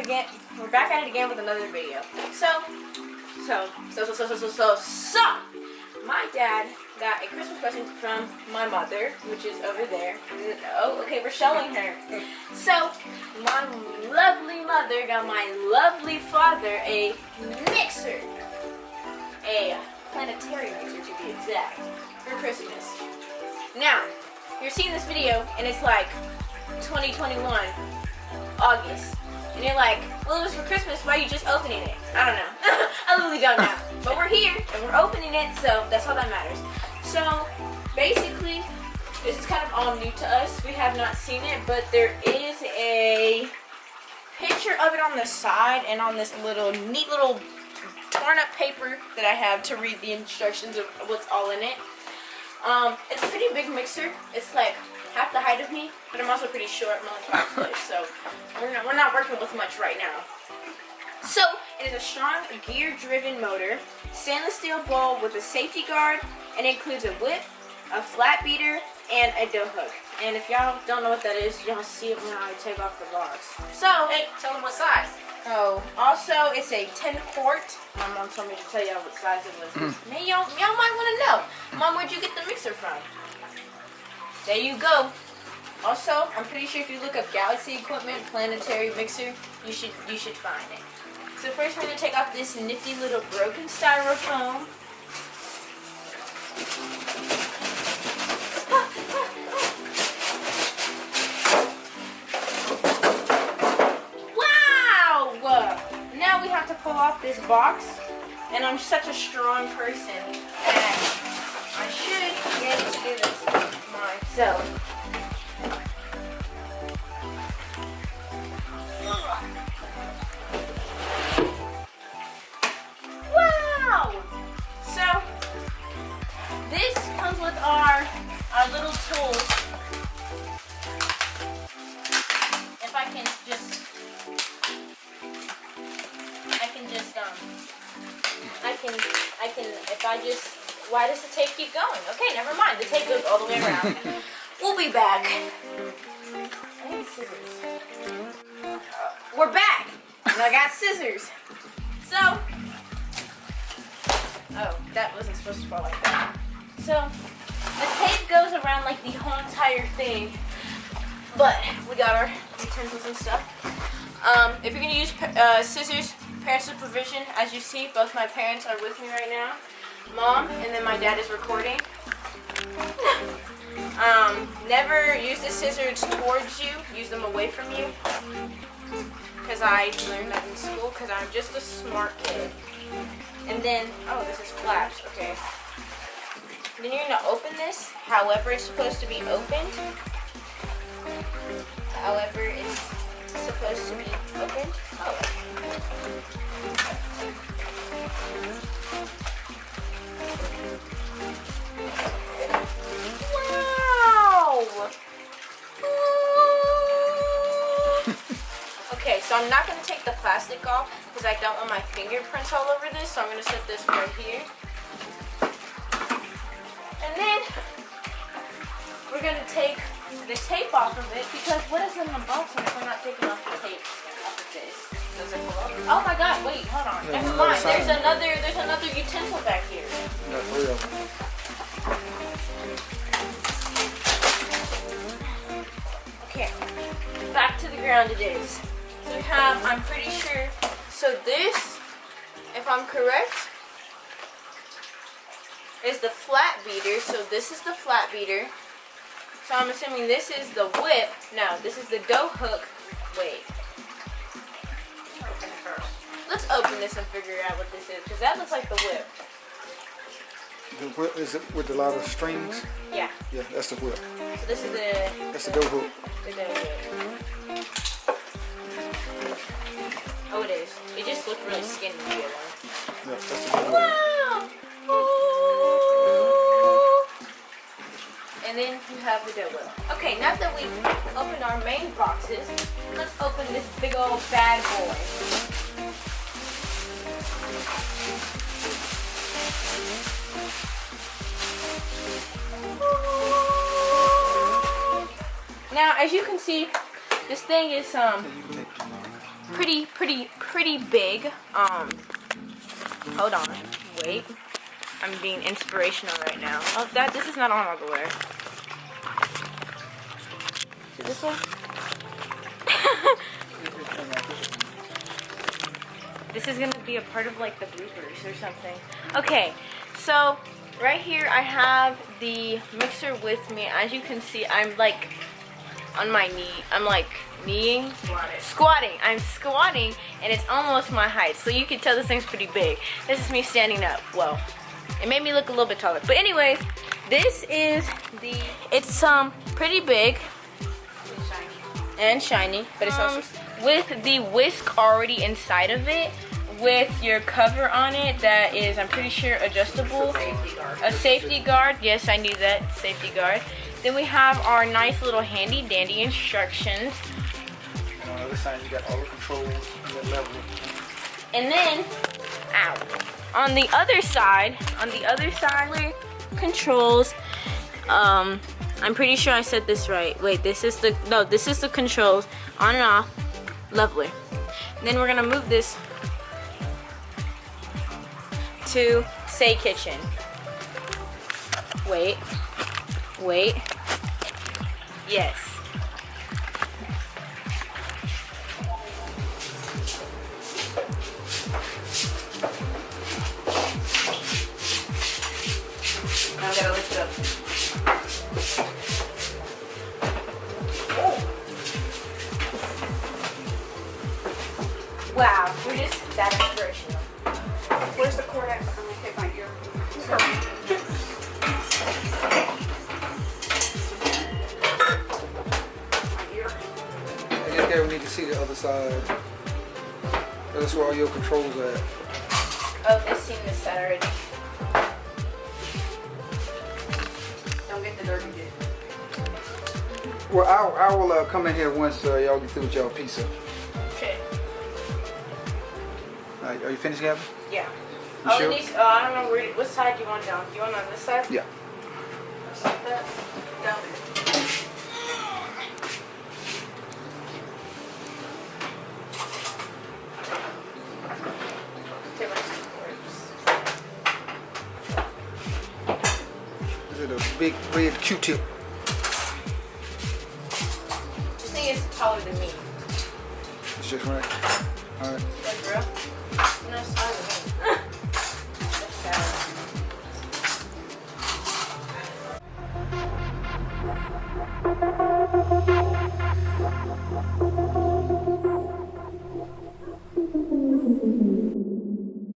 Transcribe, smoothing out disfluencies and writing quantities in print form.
again. We're back at it again with another video. So, my dad got a Christmas present from my mother, which is over there. Oh, okay, we're showing her. So, my lovely mother got my lovely father a mixer, a planetary mixer to be exact, for Christmas. Now, you're seeing this video, and it's like 2021, August. And you're like, well, it was for Christmas, why are you just opening it? I don't know. I literally don't know. But we're here, and we're opening it, so that's all that matters. So, basically, this is kind of all new to us. We have not seen it, but there is a picture of it on the side and on this little, neat little torn up paper that I have to read the instructions of what's all in it. It's a pretty big mixer. It's like half the height of me, but I'm also pretty short. I'm only 5 foot, so we're not working with much right now. So it is a strong gear-driven motor, stainless steel bowl with a safety guard, and it includes a whip, a flat beater, and a dough hook. And if y'all don't know what that is, y'all see it when I take off the box. So hey, tell them what size. Oh, also it's a 10-quart. My mom told me to tell y'all what size it was. Man, y'all might want to know. Mom, where'd you get the mixer from? There you go. Also, I'm pretty sure if you look up Galaxy equipment, planetary mixer, you should find it. So first we're gonna take off this nifty little broken styrofoam. Wow! Now we have to pull off this box, and I'm such a strong person that I should be able to do this myself. Wow! So this comes with our little tools. If I can just why does the tape keep going? Okay, never mind. The tape goes all the way around. We'll be back. I need scissors. We're back. And I got scissors. So, oh, that wasn't supposed to fall like that. So, the tape goes around like the whole entire thing. But we got our utensils and stuff. If you're going to use scissors, parent supervision, as you see, both my parents are with me right now. Mom, and then my dad is recording. Never use the scissors towards you. Use them away from you. Because I learned that in school, because I'm just a smart kid. And then, oh, this is flaps, okay. Then you're going to open this however it's supposed to be opened. However it's supposed to be opened. Oh. Wow! Okay, so I'm not going to take the plastic off because I don't want my fingerprints all over this, so I'm going to set this right here. And then we're going to take the tape off of it because what is in the box if we're not taking off the tape off of this? Does it fall off? Oh my god, wait, hold on. Yeah, never mind. There's another utensil back here. Got 3 of them. Okay, back to the ground it is. So we have, I'm pretty sure, so this, if I'm correct, is the flat beater. So this is the flat beater. So I'm assuming this is the whip. No, this is the dough hook. Wait. Open it first. Let's open this and figure out what this is, because that looks like the whip. The whip, is it with a lot of strings? Yeah. Yeah, that's the whip. So this is the... That's the dough hook. The dough hook. Oh, it is. It just looked really skinny together. Yeah, that's the dough hook. Wow! And then you have the dough whip. Okay, now that we've opened our main boxes, let's open this big old bad boy. Now, as you can see, this thing is pretty big. Hold on, wait. I'm being inspirational right now. Oh, this is not on underwear. Is it this one? This is gonna be a part of like the bloopers or something. Okay, so right here I have the mixer with me. As you can see, I'm like on my knee. I'm like kneeing, squatting. I'm squatting, and it's almost my height. So you can tell this thing's pretty big. This is me standing up. Well, it made me look a little bit taller. But anyways, this is it's pretty big and shiny, but it's also with the whisk already inside of it, with your cover on it that is, I'm pretty sure, adjustable. A safety guard. Yes, I knew that. Safety guard. Then we have our nice little handy dandy instructions. And on the other side, you got all the controls and the level. And then, on the other side, controls. I'm pretty sure I said this right. Wait, this is the controls, on and off. Lovely. And then we're gonna move this to say kitchen. Wait. Yes. Now I gotta lift it up. Wow, we're just that inspirational. Where's the cord at? I'm gonna hit my ear. I guess we need to see the other side. That's where all your controls are at. Oh, they've seen this side already. Don't get the dirty bit. Well, I will come in here once y'all get through with y'all pizza. Okay. Are you finished, Gavin? Yeah. You sure? I don't know what side do you want down? Do you want on this side? Yeah. Just like that? Down there. Okay, Is it a big red Q-tip? this thing is taller than me. It's just right. All right. Like, bro? No, it's taller than me.